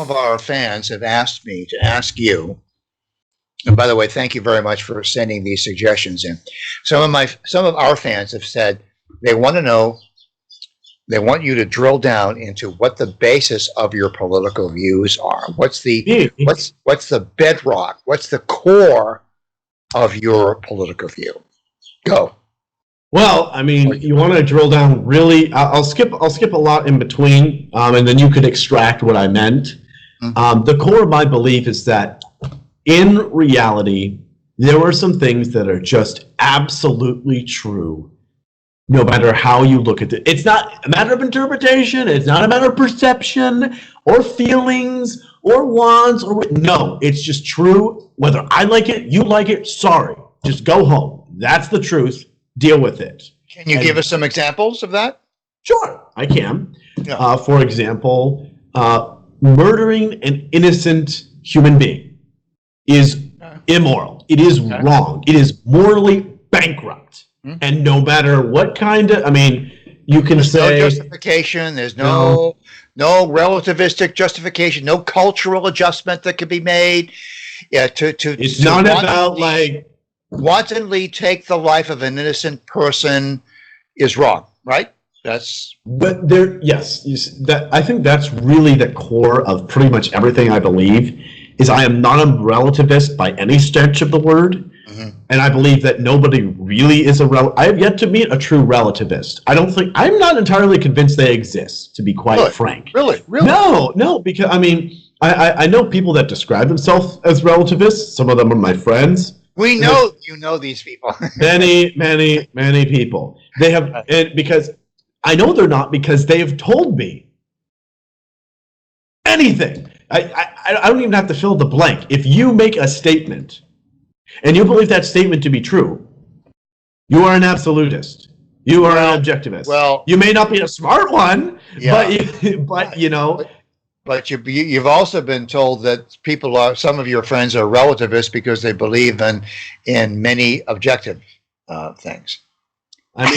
of our fans have asked me to ask you, and by the way, thank you very much for sending these suggestions in. Some of our fans have said they want to know, they want you to drill down into what the basis of your political views are. What's the bedrock? What's the core of your political view? Go. Well, I mean, you want to drill down really. I'll skip a lot in between, and then you could extract what I meant. Mm-hmm. The core of my belief is that in reality, there are some things that are just absolutely true, no matter how you look at it. It's not a matter of interpretation. It's not a matter of perception or feelings or wants or no. It's just true. Whether I like it, you like it. Sorry, just go home. That's the truth. Deal with it. Can you give us some examples of that? Sure, I can. Yeah. For example, murdering an innocent human being is immoral. It is wrong. It is morally bankrupt. Mm-hmm. And no matter what kind of, I mean, you can say... no justification. There's no relativistic justification. No cultural adjustment that could be made. Yeah, it's not about like... wantonly take the life of an innocent person is wrong, right? But there, yes, I think that's really the core of pretty much everything I believe. Is I am not a relativist by any stretch of the word, mm-hmm. and I believe that nobody really is I have yet to meet a true relativist. I'm not entirely convinced they exist, to be quite frank. Really? No, because I mean, I know people that describe themselves as relativists. Some of them are my friends. We know you know these people. many people. They have, and because I know they're not, because they have told me anything. I don't even have to fill the blank. If you make a statement and you believe that statement to be true, you are an absolutist. You are an objectivist. Well, you may not be a smart one, but you know. But you've also been told that some of your friends are relativists because they believe in many objective things. I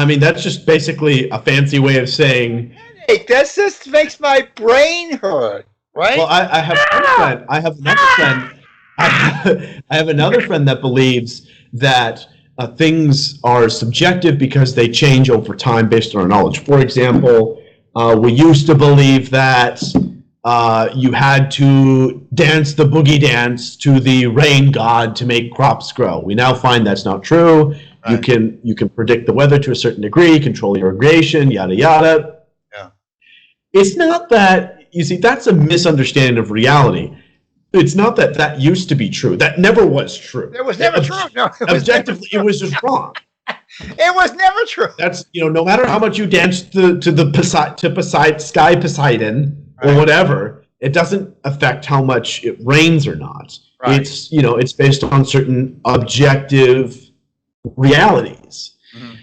mean, that's just basically a fancy way of saying. Hey, that just makes my brain hurt, right? Well, I have one friend. I have another friend. I have another friend that believes that things are subjective because they change over time based on our knowledge. For example. We used to believe that you had to dance the boogie dance to the rain god to make crops grow. We now find that's not true. Right. You can predict the weather to a certain degree, control irrigation, yada yada. Yeah. It's not that, you see, that's a misunderstanding of reality. It's not that used to be true. That never was true. It was never true. No, objectively, it was just wrong. It was never true. That's, no matter how much you dance to Sky Poseidon or whatever, it doesn't affect how much it rains or not. Right. It's based on certain objective realities. Mm-hmm.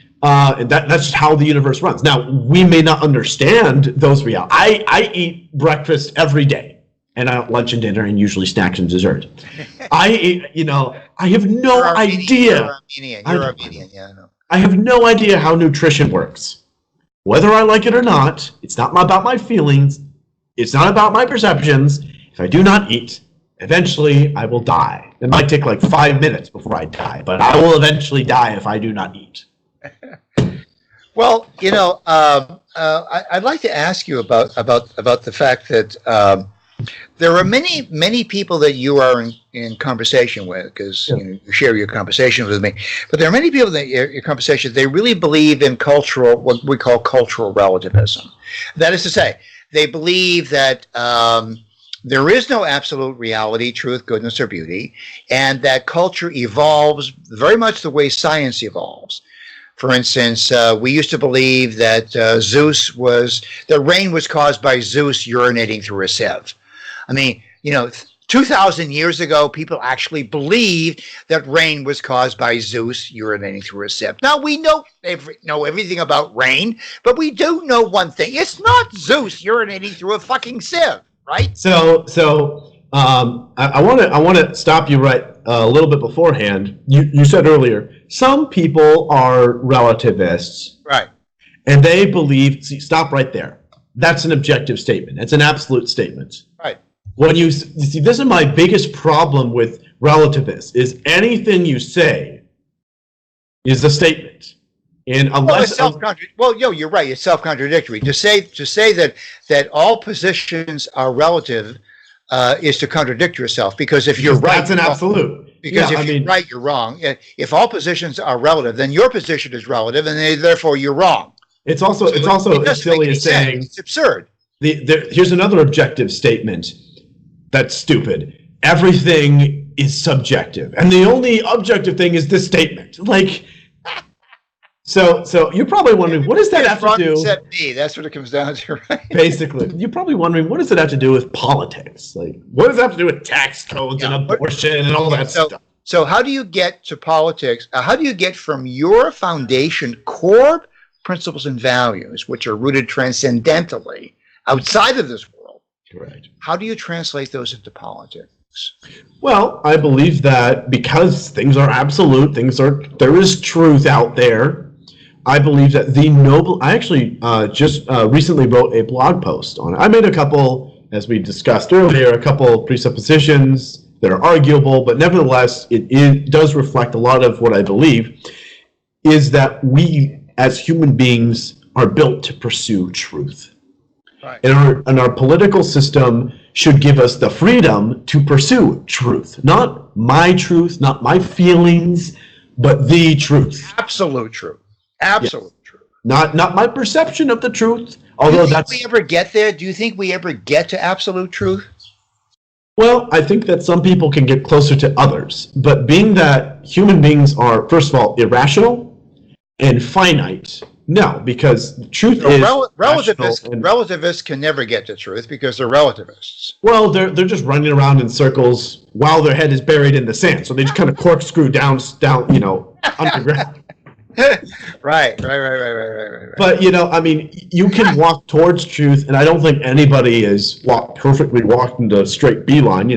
And that's just how the universe runs. Now, we may not understand those realities. I eat breakfast every day, and I have lunch and dinner, and usually snacks and dessert. I have no idea. You're Armenian, yeah, I know. I have no idea how nutrition works. Whether I like it or not, it's not about my feelings. It's not about my perceptions. If I do not eat, eventually I will die. It might take like 5 minutes before I die, but I will eventually die if I do not eat. Well, I'd like to ask you about the fact that there are many people that you are in conversation with, because you share your conversations with me. But there are many people that your conversations, they really believe in what we call cultural relativism. That is to say, they believe that there is no absolute reality, truth, goodness, or beauty, and that culture evolves very much the way science evolves. For instance, we used to believe that that rain was caused by Zeus urinating through a sieve. I mean, 2,000 years ago, people actually believed that rain was caused by Zeus urinating through a sieve. Now, we know everything about rain, but we do know one thing. It's not Zeus urinating through a fucking sieve, right? So I want to stop you right a little bit beforehand. You said earlier, some people are relativists. Right. And they believe, stop right there. that's an objective statement. It's an absolute statement. Right. When you see, this is my biggest problem with relativists, is anything you say is a statement. And unless you're right. It's self-contradictory to say that all positions are relative is to contradict yourself, because if you're right, that's an absolute. Because if you're right, you're wrong. If all positions are relative, then your position is relative, and therefore you're wrong. It's also as silly as saying it's absurd. Here's another objective statement that's stupid. Everything is subjective, and the only objective thing is this statement. Like, so you're probably wondering, what does that have to do? Except me. That's what it comes down to, right? Basically, you're probably wondering, what does it have to do with politics? Like, what does that have to do with tax codes and abortion and all that stuff? So how do you get to politics? How do you get from your foundation core principles and values, which are rooted transcendentally outside of this world? Correct. How do you translate those into politics? Well, I believe that because things are absolute, there is truth out there. I believe that I actually just recently wrote a blog post on it. I made a couple, as we discussed earlier, a couple presuppositions that are arguable, but nevertheless, it does reflect a lot of what I believe, is that we as human beings are built to pursue truth. Right. And our political system should give us the freedom to pursue truth. Not my truth, not my feelings, but the truth. Absolute truth. Absolute truth. Not my perception of the truth, although do you think we ever get there? Do you think we ever get to absolute truth? Well, I think that some people can get closer to others, but being that human beings are, first of all, irrational and finite, no, because truth is relativists can never get to truth because they're relativists. Well, they're just running around in circles while their head is buried in the sand, so they just kind of corkscrew down, underground. Right. But I mean, you can walk towards truth, and I don't think anybody is perfectly walking the straight beeline.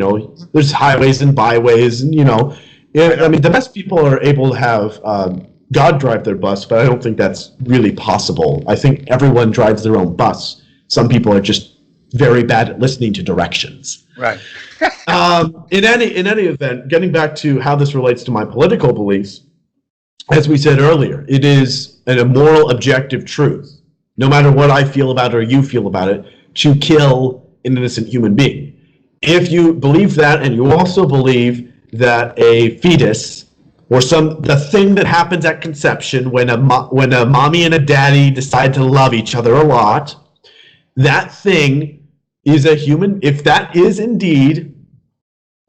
There's highways and byways, and I mean, the best people are able to have God drive their bus, but I don't think that's really possible. I think everyone drives their own bus. Some people are just very bad at listening to directions. Right. In any event, getting back to how this relates to my political beliefs, as we said earlier, it is an immoral objective truth, no matter what I feel about it or you feel about it, to kill an innocent human being. If you believe that, and you also believe that a fetus, or the thing that happens at conception when a mommy and a daddy decide to love each other a lot, that thing is a human. If that is indeed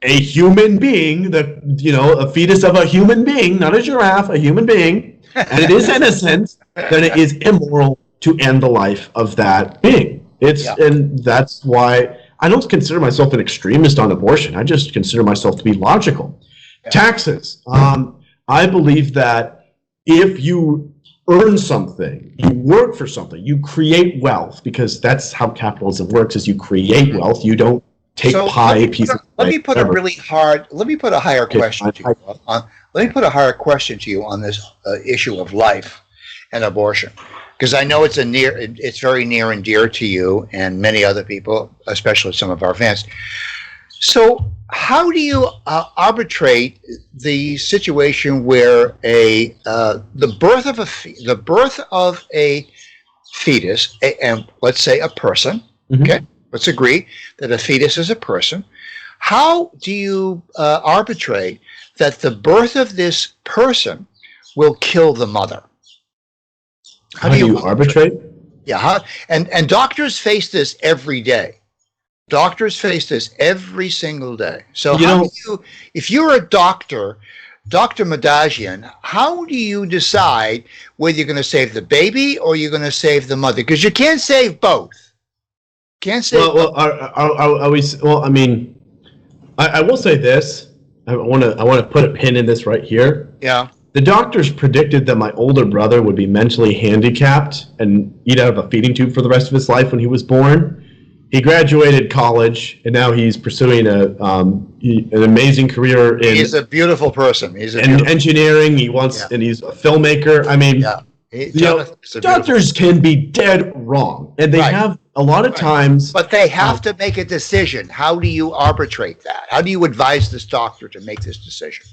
a human being, a fetus of a human being, not a giraffe, a human being, and it is innocent, then it is immoral to end the life of that being. And that's why I don't consider myself an extremist on abortion. I just consider myself to be logical. Yeah. Taxes. I believe that if you earn something, you work for something, you create wealth, because that's how capitalism works, is you create wealth. You don't take Let me put a higher question to you. Let me put a higher question to you on this issue of life and abortion, because I know it's very near and dear to you and many other people, especially some of our fans. So, how do you arbitrate the situation where the birth of a fetus, and let's say a person, okay? Let's agree that a fetus is a person. How do you arbitrate that the birth of this person will kill the mother? How do you arbitrate? Yeah, and doctors face this every day. Doctors face this every single day. So if you're a doctor, Dr. Madagian, how do you decide whether you're going to save the baby or you're going to save the mother? Because you can't save both. Can't say. I mean, I will say this. I want to put a pin in this right here. Yeah. The doctors predicted that my older brother would be mentally handicapped and eat out of a feeding tube for the rest of his life when he was born. He graduated college, and now he's pursuing an amazing career in. He's a beautiful person. Engineering. And he's a filmmaker. I mean, doctors can be dead wrong, and they have a lot of times. But they have to make a decision. How do you arbitrate that? How do you advise this doctor to make this decision?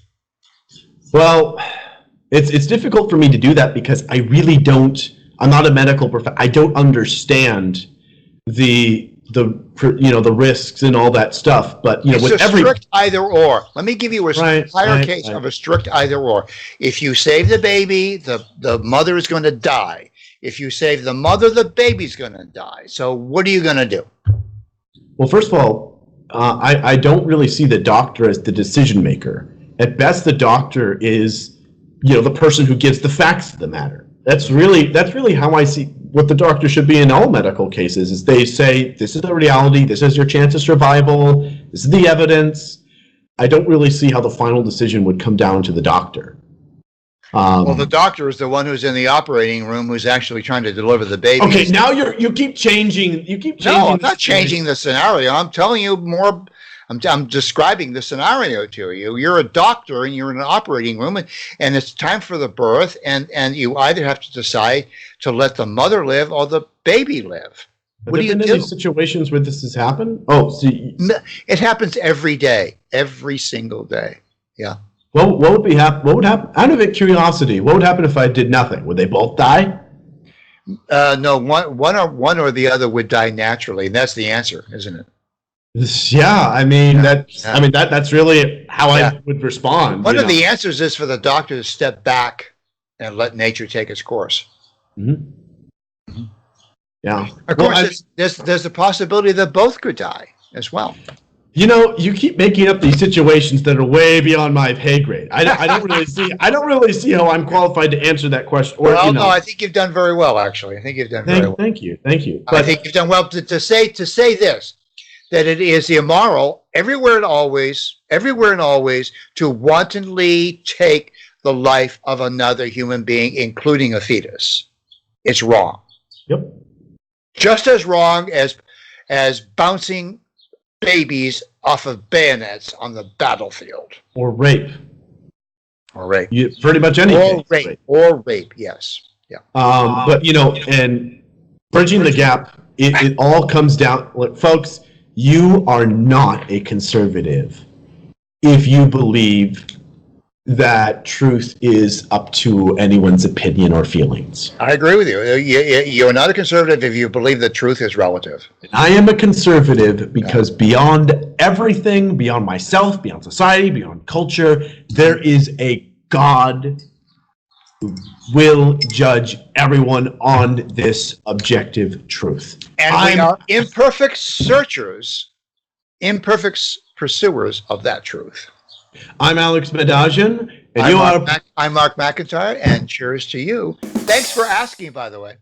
Well, it's difficult for me to do that because I really don't. I'm not a medical professional. I don't understand the risks and all that stuff. But it's with a strict either or. Let me give you a case of a strict either or. If you save the baby, the mother is going to die. If you save the mother, the baby's going to die. So what are you going to do? Well, first of all, I don't really see the doctor as the decision maker. At best, the doctor is, the person who gives the facts of the matter. That's really how I see what the doctor should be in all medical cases. Is they say, this is the reality, this is your chance of survival, this is the evidence. I don't really see how the final decision would come down to the doctor. Well, the doctor is the one who's in the operating room who's actually trying to deliver the baby. Okay, now you keep changing. No, I'm not changing the scenario. I'm telling you more. I'm describing the scenario to you. You're a doctor and you're in an operating room, and it's time for the birth, and you either have to decide to let the mother live or the baby live. What do you do? Any situations where this has happened? Oh, see, it happens every day, every single day. Yeah. What would happen? Out of curiosity, what would happen if I did nothing? Would they both die? No, one or the other would die naturally, and that's the answer, isn't it? Yeah, that's really how I would respond. One of the answers is for the doctor to step back and let nature take its course. Mm-hmm. Mm-hmm. Yeah. Of course, there's a possibility that both could die as well. You keep making up these situations that are way beyond my pay grade. I don't really see how I'm qualified to answer that question. No, I think you've done very well. Actually, I think you've done very well. Thank you. But I think you've done well to say this, that it is immoral everywhere and always to wantonly take the life of another human being, including a fetus. It's wrong. Yep. Just as wrong as bouncing babies off of bayonets on the battlefield. Or rape. Pretty much anything. Or rape, yes. Yeah. But, and bridging the gap, it all comes down, look, folks, you are not a conservative if you believe that truth is up to anyone's opinion or feelings. I agree with you. You're not a conservative if you believe that truth is relative. I am a conservative because beyond everything, beyond myself, beyond society, beyond culture, there is a God who will judge everyone on this objective truth. And we are imperfect searchers, imperfect pursuers of that truth. I'm Alex Medajian, and I'm Mark McIntyre, and cheers to you. Thanks for asking, by the way.